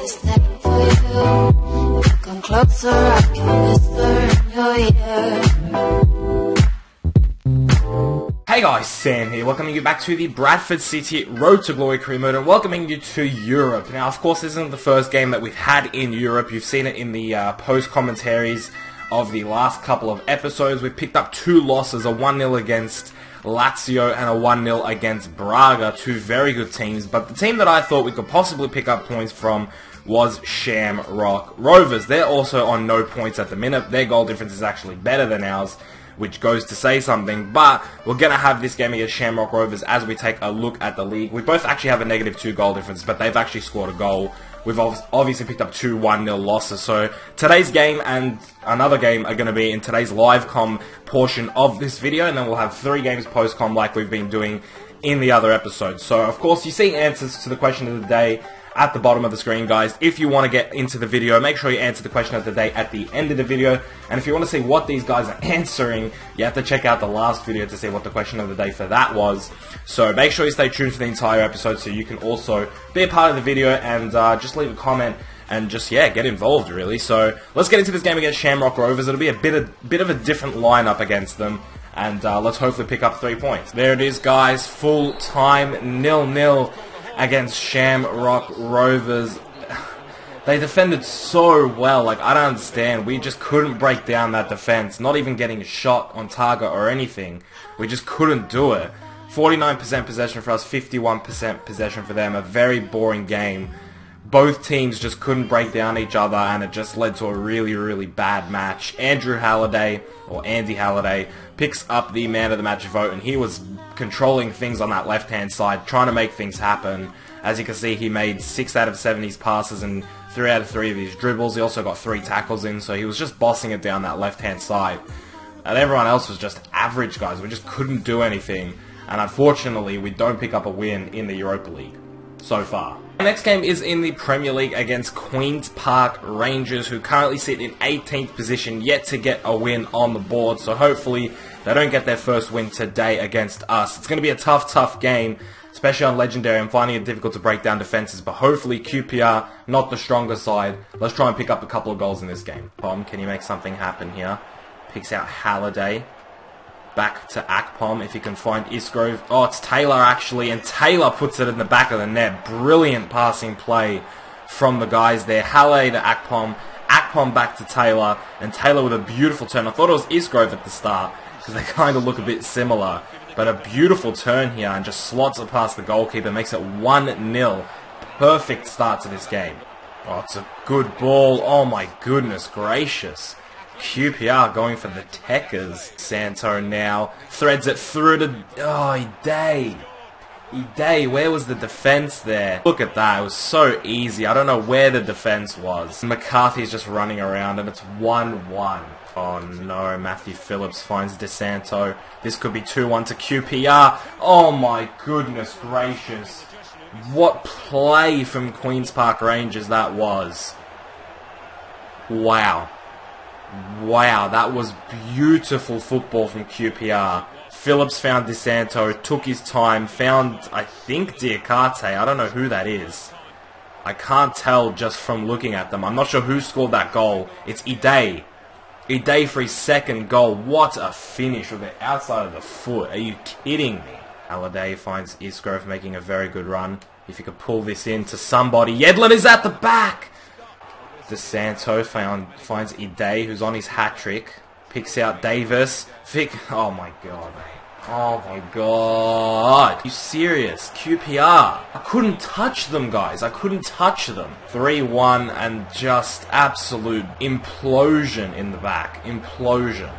this name for you. If you come closer, I can whisper in your ear. Hey guys, Sam here, welcoming you back to the Bradford City Road to Glory career mode and welcoming you to Europe. Now, of course, this isn't the first game that we've had in Europe. You've seen it in the post-commentaries of the last couple of episodes. We picked up two losses, a 1-0 against Lazio and a 1-0 against Braga, two very good teams, but the team that I thought we could possibly pick up points from was Shamrock Rovers. They're also on no points at the minute. Their goal difference is actually better than ours, which goes to say something, but we're going to have this game against Shamrock Rovers as we take a look at the league. We both actually have a -2 goal difference, but they've actually scored a goal. We've obviously picked up two 1-0 losses, so today's game and another game are going to be in today's live com portion of this video, and then we'll have 3 games post-com like we've been doing in the other episodes. So, of course, you see answers to the question of the day at the bottom of the screen, guys. If you want to get into the video, make sure you answer the question of the day at the end of the video. And if you want to see what these guys are answering, you have to check out the last video to see what the question of the day for that was. So make sure you stay tuned for the entire episode so you can also be a part of the video and just leave a comment and just, yeah, get involved, really. So let's get into this game against Shamrock Rovers. It'll be a bit of a different lineup against them. And let's hopefully pick up 3 points. There it is, guys. Full time, 0-0. Against Shamrock Rovers. They defended so well, like, I don't understand. We just couldn't break down that defense, not even getting a shot on target or anything. We just couldn't do it. 49% possession for us, 51% possession for them. A very boring game. Both teams just couldn't break down each other, and it just led to a really, really bad match. Andrew Halliday, or Andy Halliday, picks up the man of the match vote, and he was controlling things on that left-hand side, trying to make things happen. As you can see, he made 6 out of 7 of his passes and 3 out of 3 of his dribbles. He also got 3 tackles in, so he was just bossing it down that left-hand side. And everyone else was just average, guys. We just couldn't do anything. And unfortunately, we don't pick up a win in the Europa League so far. The next game is in the Premier League against Queen's Park Rangers, who currently sit in 18th position, yet to get a win on the board. So hopefully they don't get their first win today against us. It's going to be a tough game, especially on Legendary. I'm finding it difficult to break down defenses, but hopefully QPR, not the stronger side. Let's try and pick up a couple of goals in this game. Pom, can you make something happen here? Picks out Halliday. Back to Akpom, if he can find Isgrove. Oh, it's Taylor, actually, and Taylor puts it in the back of the net. Brilliant passing play from the guys there. Halliday to Akpom, Akpom back to Taylor, and Taylor with a beautiful turn. I thought it was Isgrove at the start, because they kind of look a bit similar. But a beautiful turn here, and just slots it past the goalkeeper, makes it 1-0. Perfect start to this game. Oh, it's a good ball. Oh my goodness gracious. QPR going for the Techers. Santo now threads it through to... Oh, Ide. Ide, where was the defense there? Look at that, it was so easy. I don't know where the defense was. McCarthy's just running around and it's 1-1. Oh no, Matthew Phillips finds DeSanto. This could be 2-1 to QPR. Oh my goodness gracious. What play from Queen's Park Rangers that was. Wow. Wow, that was beautiful football from QPR. Phillips found DeSanto, took his time, found, I think, Diakate. I don't know who that is. I can't tell just from looking at them. I'm not sure who scored that goal. It's Ide. Ide for his second goal. What a finish with the outside of the foot. Are you kidding me? Halliday finds Isgrove making a very good run. If he could pull this in to somebody. Yedlin is at the back! DeSanto finds Ide, who's on his hat-trick. Picks out Davis. Oh my god. Oh my god. Are you serious? QPR. I couldn't touch them, guys. I couldn't touch them. 3-1 and just absolute implosion in the back. Implosion.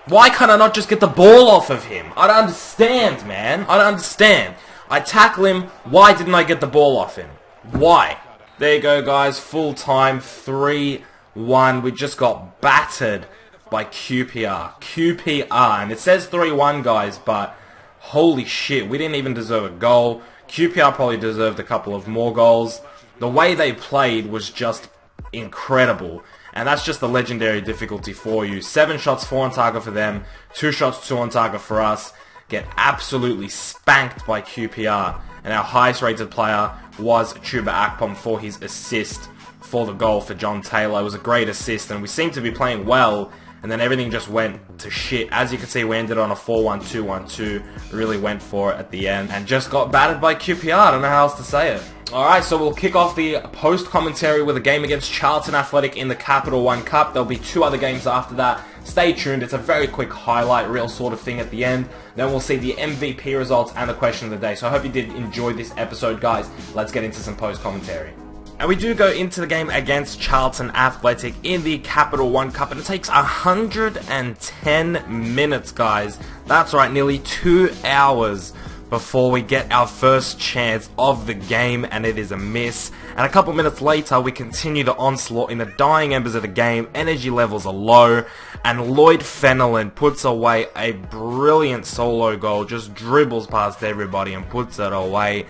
Why can't I not just get the ball off of him? I don't understand, man. I don't understand. I tackle him. Why didn't I get the ball off him? Why? There you go, guys. Full time. 3-1. We just got battered by QPR. QPR. And it says 3-1, guys, but holy shit. We didn't even deserve a goal. QPR probably deserved a couple of more goals. The way they played was just incredible. And that's just the legendary difficulty for you. 7 shots, 4 on target for them. 2 shots, 2 on target for us. Get absolutely spanked by QPR. and our highest rated player was Chuba Akpom for his assist for the goal for John Taylor. It was a great assist, and we seemed to be playing well, and then everything just went to shit. As you can see, we ended on a 4-1-2-1-2, really went for it at the end, and just got battered by QPR. I don't know how else to say it. Alright, so we'll kick off the post-commentary with a game against Charlton Athletic in the Capital One Cup. There'll be 2 other games after that. Stay tuned, it's a very quick highlight reel sort of thing at the end. Then we'll see the MVP results and the question of the day. So I hope you did enjoy this episode, guys. Let's get into some post-commentary. And we do go into the game against Charlton Athletic in the Capital One Cup, and it takes 110 minutes, guys. That's right, nearly 2 hours before we get our first chance of the game, and it is a miss. And a couple minutes later, we continue the onslaught in the dying embers of the game. Energy levels are low, and Lloyd Fenelon puts away a brilliant solo goal, just dribbles past everybody and puts it away.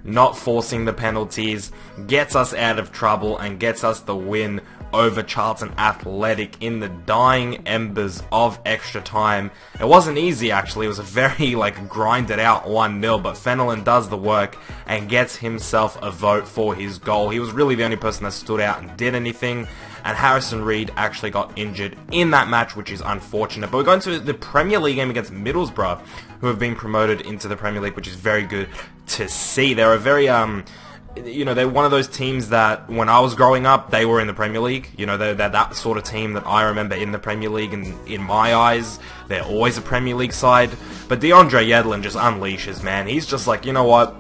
Not forcing the penalties, gets us out of trouble and gets us the win over Charlton Athletic in the dying embers of extra time. It wasn't easy, actually. It was a very grinded out 1-0, but Fenelon does the work and gets himself a vote for his goal. He was really the only person that stood out and did anything, and Harrison Reed actually got injured in that match, which is unfortunate. But we're going to the Premier League game against Middlesbrough, who have been promoted into the Premier League, which is very good to see. They're a very, they're one of those teams that when I was growing up, they were in the Premier League. You know, they're that sort of team that I remember in the Premier League, and in my eyes, they're always a Premier League side. But DeAndre Yedlin just unleashes, man. He's just like, you know what?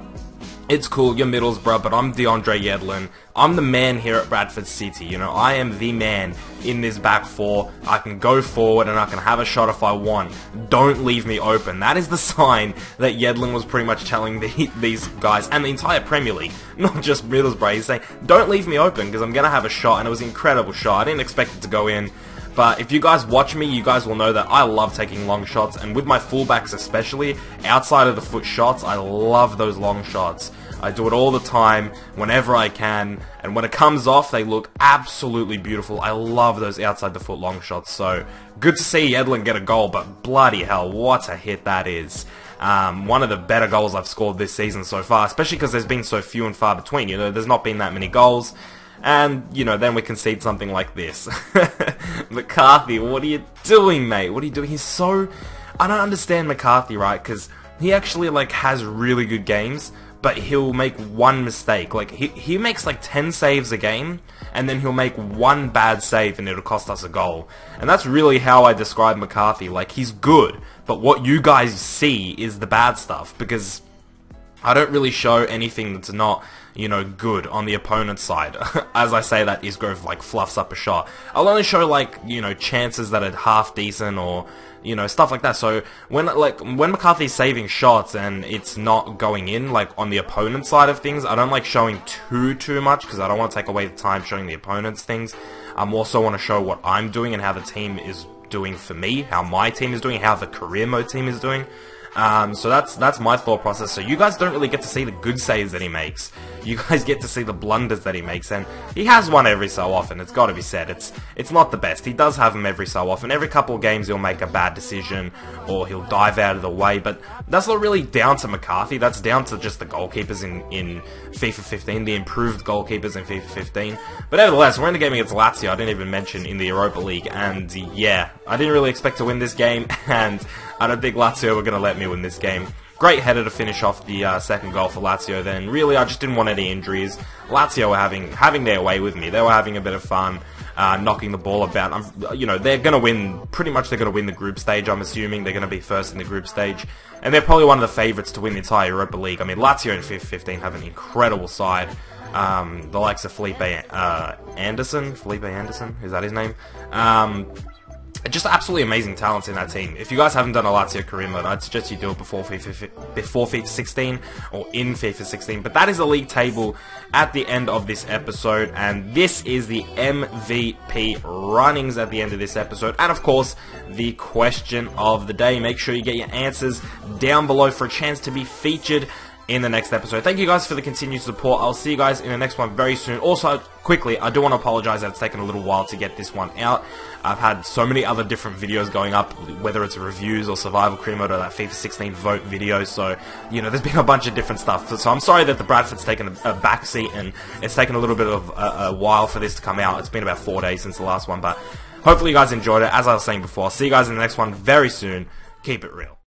It's cool, you're Middlesbrough, but I'm DeAndre Yedlin. I'm the man here at Bradford City, you know, I am the man in this back four. I can go forward and I can have a shot if I want. Don't leave me open. That is the sign that Yedlin was pretty much telling these guys, and the entire Premier League, not just Middlesbrough. He's saying, don't leave me open, because I'm going to have a shot, and it was an incredible shot. I didn't expect it to go in. But if you guys watch me, you guys will know that I love taking long shots, and with my fullbacks especially, outside of the foot shots, I love those long shots. I do it all the time, whenever I can, and when it comes off, they look absolutely beautiful. I love those outside the foot long shots, so good to see Yedlin get a goal, but bloody hell, what a hit that is. One of the better goals I've scored this season so far, especially because there's been so few and far between, you know, there's not been that many goals. And, you know, then we concede something like this. McCarthy, what are you doing, mate? What are you doing? He's so... I don't understand McCarthy, right? Because he actually, has really good games, but he'll make one mistake. He makes, 10 saves a game, and then he'll make one bad save, and it'll cost us a goal. And that's really how I describe McCarthy. He's good, but what you guys see is the bad stuff, because I don't really show anything that's not... you know, good on the opponent's side. As I say that, Isgrove, fluffs up a shot. I'll only show, chances that are half decent or, you know, stuff like that. So, when McCarthy's saving shots and it's not going in, on the opponent's side of things, I don't like showing too much, because I don't want to take away the time showing the opponent's things. I also want to show what I'm doing and how the team is doing for me, how my team is doing, how the career mode team is doing. So that's my thought process. So you guys don't really get to see the good saves that he makes. You guys get to see the blunders that he makes, and he has one every so often. It's got to be said. It's not the best. He does have them every so often. Every couple of games he'll make a bad decision, or he'll dive out of the way. But that's not really down to McCarthy. That's down to just the goalkeepers in FIFA 15, the improved goalkeepers in FIFA 15. But nevertheless, we're in the game against Lazio. I didn't even mention in the Europa League, and yeah, I didn't really expect to win this game, and I don't think Lazio were going to let me win this game. Great header to finish off the second goal for Lazio then. Really, I just didn't want any injuries. Lazio were having their way with me. They were having a bit of fun, knocking the ball about. You know, they're going to win, pretty much they're going to win the group stage, I'm assuming. They're going to be first in the group stage. And they're probably one of the favourites to win the entire Europa League. I mean, Lazio in FIFA 15 have an incredible side. The likes of Felipe Anderson, is that his name? Just absolutely amazing talents in that team. If you guys haven't done a Lazio career mode, I'd suggest you do it before FIFA 16 or in FIFA 16. But that is the league table at the end of this episode, and this is the MVP runnings at the end of this episode. And of course, the question of the day. Make sure you get your answers down below for a chance to be featured in the next episode. Thank you guys for the continued support. I'll see you guys in the next one very soon. Also, quickly, I do want to apologize that it's taken a little while to get this one out. I've had so many other different videos going up, whether it's reviews or survival career mode or that FIFA 16 vote video, so, you know, there's been a bunch of different stuff. So I'm sorry that the Bradford's taken a backseat and it's taken a little bit of a while for this to come out. It's been about 4 days since the last one, but hopefully you guys enjoyed it. As I was saying before, I'll see you guys in the next one very soon. Keep it real.